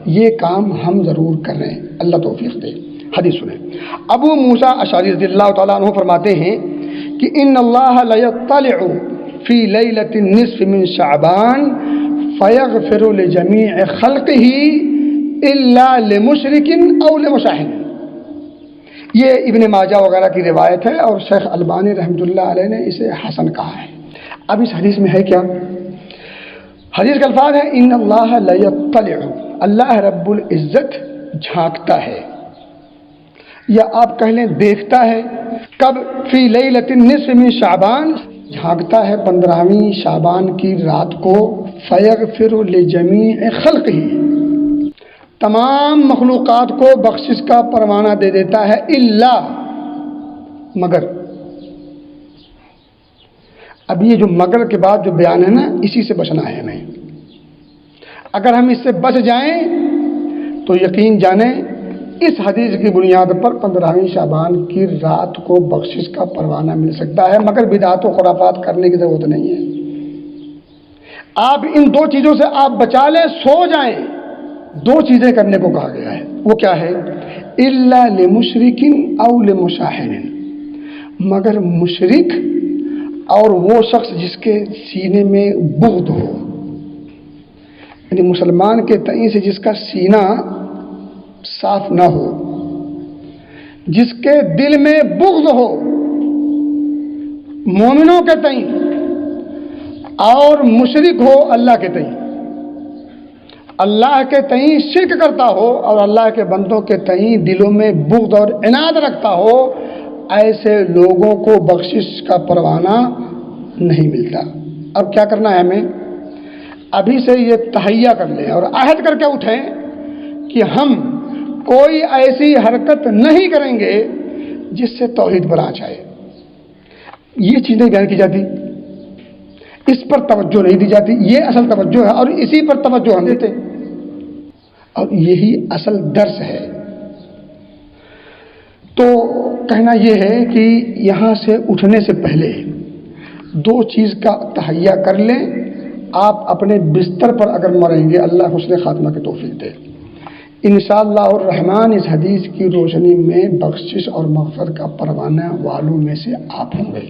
یہ کام ہم ضرور کر رہے ہیں، اللہ توفیق دے۔ حدیث سنیں، ابو موسیٰ اشعری رضی اللہ تعالیٰ عنہ فرماتے ہیں کہ ان اللہ لیطلع فی لیلۃ النصف من شعبان فیغفر لجمیع خلقہ الا لمشرک او لمشاہد۔ یہ ابن ماجہ وغیرہ کی روایت ہے اور شیخ البانی رحمۃ اللہ علیہ نے اسے حسن کہا ہے۔ اب اس حدیث میں ہے کیا؟ حدیث کا الفاظ ہے ان اللہ لیطلع، اللہ رب العزت جھانکتا ہے، یا آپ کہہ لیں دیکھتا ہے۔ کب؟ فی لیلۃ النصف من شعبان، جھانکتا ہے 15ویں شعبان کی رات کو۔ فیغفر لجمیع خلقہ، تمام مخلوقات کو بخشش کا پروانہ دے دیتا ہے، الا، مگر۔ اب یہ جو مگر کے بعد جو بیان ہے نا، اسی سے بچنا ہے ہمیں۔ اگر ہم اس سے بچ جائیں تو یقین جانیں اس حدیث کی بنیاد پر 15ویں شعبان کی رات کو بخشش کا پروانہ مل سکتا ہے، مگر بدعات و خرافات کرنے کی ضرورت نہیں ہے۔ آپ ان دو چیزوں سے آپ بچا لیں، سو جائیں۔ دو چیزیں کرنے کو کہا گیا ہے، وہ کیا ہے؟ الا لمشرک او لمشاہد، مگر مشرک اور وہ شخص جس کے سینے میں بغض ہو، یعنی مسلمان کے تئیں سے جس کا سینہ صاف نہ ہو، جس کے دل میں بغض ہو مومنوں کے تئیں، اور مشرک ہو اللہ کے تئیں، اللہ کے تئیں شرک کرتا ہو اور اللہ کے بندوں کے تئیں دلوں میں بغض اور عناد رکھتا ہو، ایسے لوگوں کو بخشش کا پروانہ نہیں ملتا۔ اب کیا کرنا ہے ہمیں؟ ابھی سے یہ تہیہ کر لیں اور عہد کر کے اٹھیں کہ ہم کوئی ایسی حرکت نہیں کریں گے جس سے توحید پر آنچ آئے۔ یہ چیزیں بیان کی جاتی، اس پر توجہ نہیں دی جاتی، یہ اصل توجہ ہے اور اسی پر توجہ ہم دیتے، اور یہی اصل درس ہے۔ تو کہنا یہ ہے کہ یہاں سے اٹھنے سے پہلے دو چیز کا تہیہ کر لیں۔ آپ اپنے بستر پر اگر مریں گے، اللہ حسن خاتمہ کی توفیق دے، انشاءاللہ الرحمن اس حدیث کی روشنی میں بخشش اور مغفرت کا پروانہ والوں میں سے آپ ہوں گے۔